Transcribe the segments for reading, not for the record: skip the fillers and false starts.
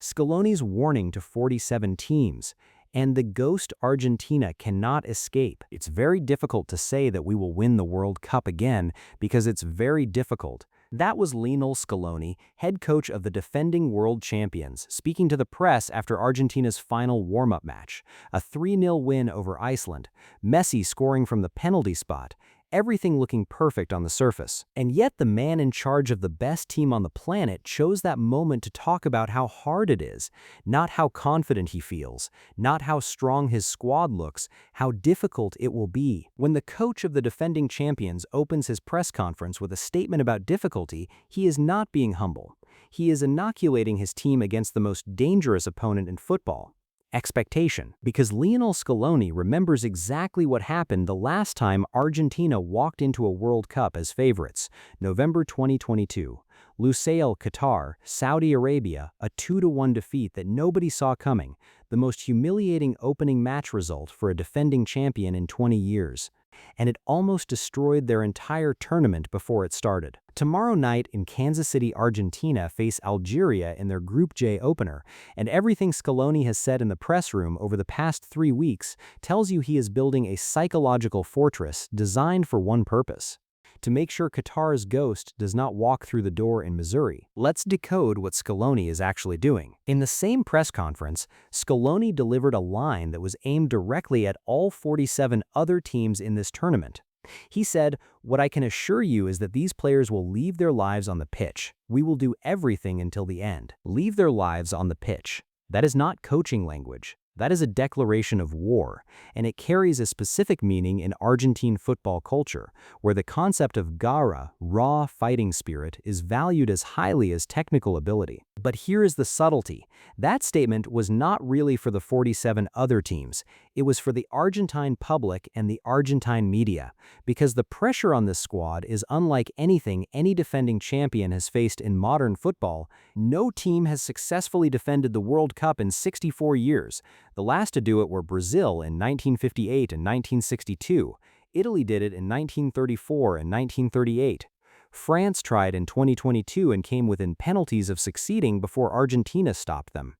Scaloni's warning to 47 teams, and the ghost Argentina cannot escape. It's very difficult to say that we will win the World Cup again because it's very difficult. That was Lionel Scaloni, head coach of the defending world champions, speaking to the press after Argentina's final warm-up match, a 3-0 win over Iceland, Messi scoring from the penalty spot, everything looking perfect on the surface. And yet the man in charge of the best team on the planet chose that moment to talk about how hard it is, not how confident he feels, not how strong his squad looks, how difficult it will be. When the coach of the defending champions opens his press conference with a statement about difficulty, he is not being humble. He is inoculating his team against the most dangerous opponent in football. Expectation, because Lionel Scaloni remembers exactly what happened the last time Argentina walked into a World Cup as favorites, November 2022. Lusail, Qatar, Saudi Arabia, a 2-1 defeat that nobody saw coming, the most humiliating opening match result for a defending champion in 20 years. And it almost destroyed their entire tournament before it started. Tomorrow night in Kansas City, Argentina face Algeria in their Group J opener, and everything Scaloni has said in the press room over the past 3 weeks tells you he is building a psychological fortress designed for one purpose: to make sure Qatar's ghost does not walk through the door in Missouri. Let's decode what Scaloni is actually doing. In the same press conference, Scaloni delivered a line that was aimed directly at all 47 other teams in this tournament. He said, "What I can assure you is that these players will leave their lives on the pitch. We will do everything until the end." Leave their lives on the pitch. That is not coaching language. That is a declaration of war, and it carries a specific meaning in Argentine football culture, where the concept of garra, raw fighting spirit, is valued as highly as technical ability. But here is the subtlety. That statement was not really for the 47 other teams. It was for the Argentine public and the Argentine media, because the pressure on this squad is unlike anything any defending champion has faced in modern football. No team has successfully defended the World Cup in 64 years. The last to do it were Brazil in 1958 and 1962. Italy did it in 1934 and 1938. France tried in 2022 and came within penalties of succeeding before Argentina stopped them.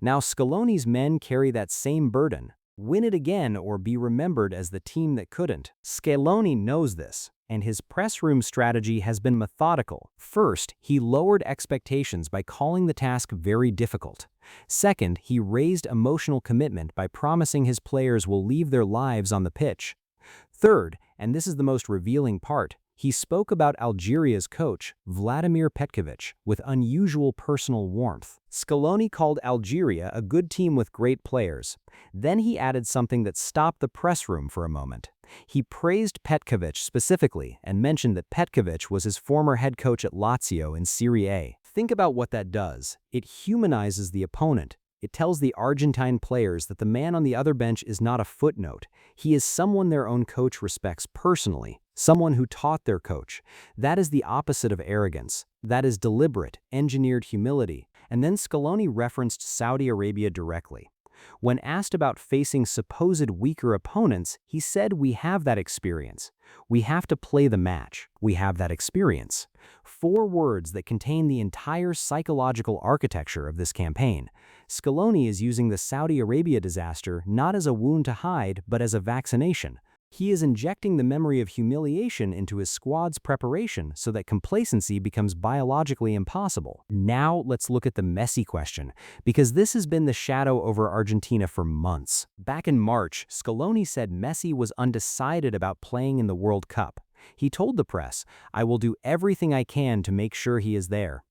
Now Scaloni's men carry that same burden: win it again or be remembered as the team that couldn't. Scaloni knows this, and his press room strategy has been methodical. First, he lowered expectations by calling the task very difficult. Second, he raised emotional commitment by promising his players will leave their lives on the pitch. Third, and this is the most revealing part, he spoke about Algeria's coach, Vladimir Petkovic, with unusual personal warmth. Scaloni called Algeria a good team with great players. Then he added something that stopped the press room for a moment. He praised Petkovic specifically and mentioned that Petkovic was his former head coach at Lazio in Serie A. Think about what that does. It humanizes the opponent. It tells the Argentine players that the man on the other bench is not a footnote. He is someone their own coach respects personally, someone who taught their coach. That is the opposite of arrogance. That is deliberate, engineered humility. And then Scaloni referenced Saudi Arabia directly. When asked about facing supposed weaker opponents, he said, "We have that experience. We have to play the match. We have that experience." 4 words that contain the entire psychological architecture of this campaign. Scaloni is using the Saudi Arabia disaster not as a wound to hide, but as a vaccination. He is injecting the memory of humiliation into his squad's preparation so that complacency becomes biologically impossible. Now let's look at the Messi question, because this has been the shadow over Argentina for months. Back in March, Scaloni said Messi was undecided about playing in the World Cup. He told the press, "I will do everything I can to make sure he is there.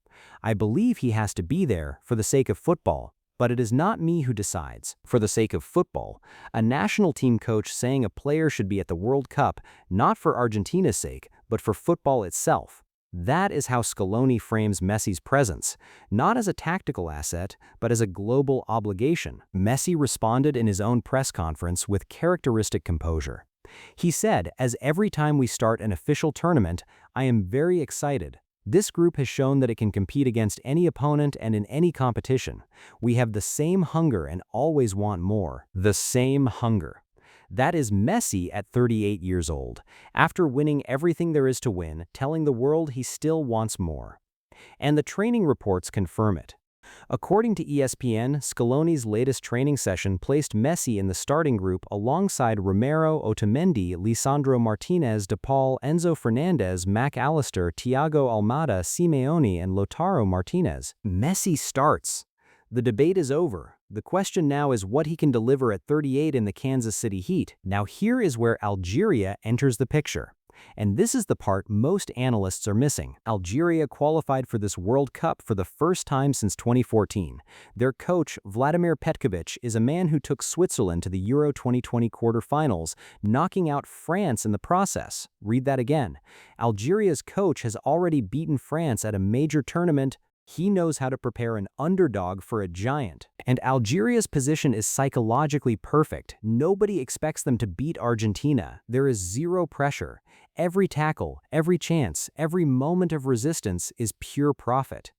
I believe he has to be there for the sake of football. But it is not me who decides." For the sake of football, a national team coach saying a player should be at the World Cup, not for Argentina's sake, but for football itself. That is how Scaloni frames Messi's presence, not as a tactical asset, but as a global obligation. Messi responded in his own press conference with characteristic composure. He said, "As every time we start an official tournament, I am very excited. This group has shown that it can compete against any opponent and in any competition. We have the same hunger and always want more." The same hunger. That is Messi at 38 years old, after winning everything there is to win, telling the world he still wants more. And the training reports confirm it. According to ESPN, Scaloni's latest training session placed Messi in the starting group alongside Romero, Otamendi, Lisandro Martinez, De Paul, Enzo Fernandez, Mac Allister, Thiago Almada, Simeone, and Lautaro Martinez. Messi starts. The debate is over. The question now is what he can deliver at 38 in the Kansas City Heat. Now here is where Algeria enters the picture. And this is the part most analysts are missing. Algeria qualified for this World Cup for the first time since 2014. Their coach, Vladimir Petkovic, is a man who took Switzerland to the Euro 2020 quarterfinals, knocking out France in the process. Read that again. Algeria's coach has already beaten France at a major tournament. He knows how to prepare an underdog for a giant. And Algeria's position is psychologically perfect. Nobody expects them to beat Argentina. There is zero pressure. Every tackle, every chance, every moment of resistance is pure profit.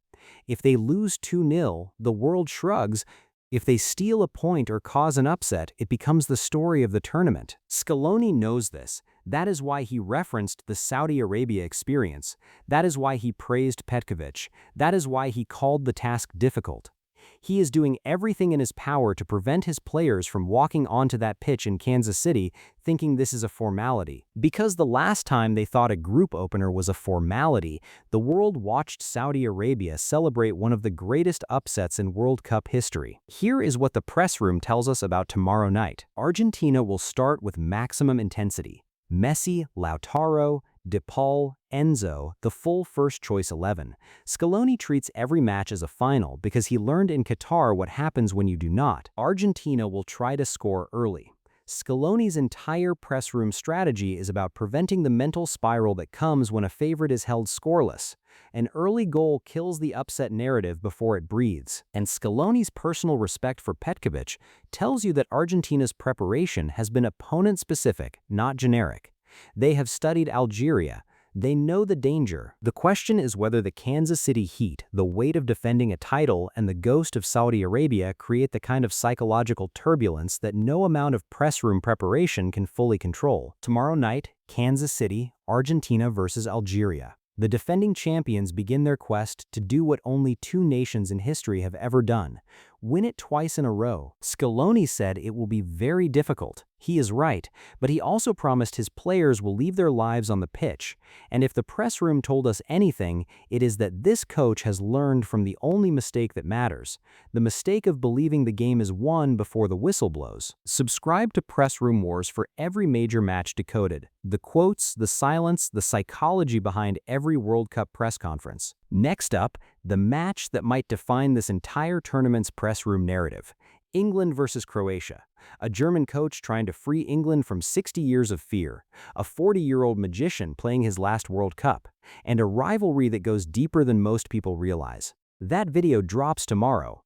If they lose 2-0, the world shrugs. If they steal a point or cause an upset, it becomes the story of the tournament. Scaloni knows this. That is why he referenced the Saudi Arabia experience. That is why he praised Petkovic. That is why he called the task difficult. He is doing everything in his power to prevent his players from walking onto that pitch in Kansas City thinking this is a formality. Because the last time they thought a group opener was a formality, the world watched Saudi Arabia celebrate one of the greatest upsets in World Cup history. Here is what the press room tells us about tomorrow night. Argentina will start with maximum intensity. Messi, Lautaro, De Paul, Enzo, the full first-choice 11. Scaloni treats every match as a final because he learned in Qatar what happens when you do not. Argentina will try to score early. Scaloni's entire press room strategy is about preventing the mental spiral that comes when a favorite is held scoreless. An early goal kills the upset narrative before it breathes. And Scaloni's personal respect for Petkovic tells you that Argentina's preparation has been opponent-specific, not generic. They have studied Algeria. They know the danger. The question is whether the Kansas City Heat, the weight of defending a title, and the ghost of Saudi Arabia create the kind of psychological turbulence that no amount of press room preparation can fully control. Tomorrow night, Kansas City, Argentina versus Algeria. The defending champions begin their quest to do what only two nations in history have ever done: win it twice in a row. Scaloni said it will be very difficult. He is right, but he also promised his players will leave their lives on the pitch. And if the press room told us anything, it is that this coach has learned from the only mistake that matters: the mistake of believing the game is won before the whistle blows. Subscribe to Press Room Wars for every major match decoded. The quotes, the silence, the psychology behind every World Cup press conference. Next up, the match that might define this entire tournament's press room narrative. England versus Croatia. A German coach trying to free England from 60 years of fear, a 40-year-old magician playing his last World Cup, and a rivalry that goes deeper than most people realize. That video drops tomorrow.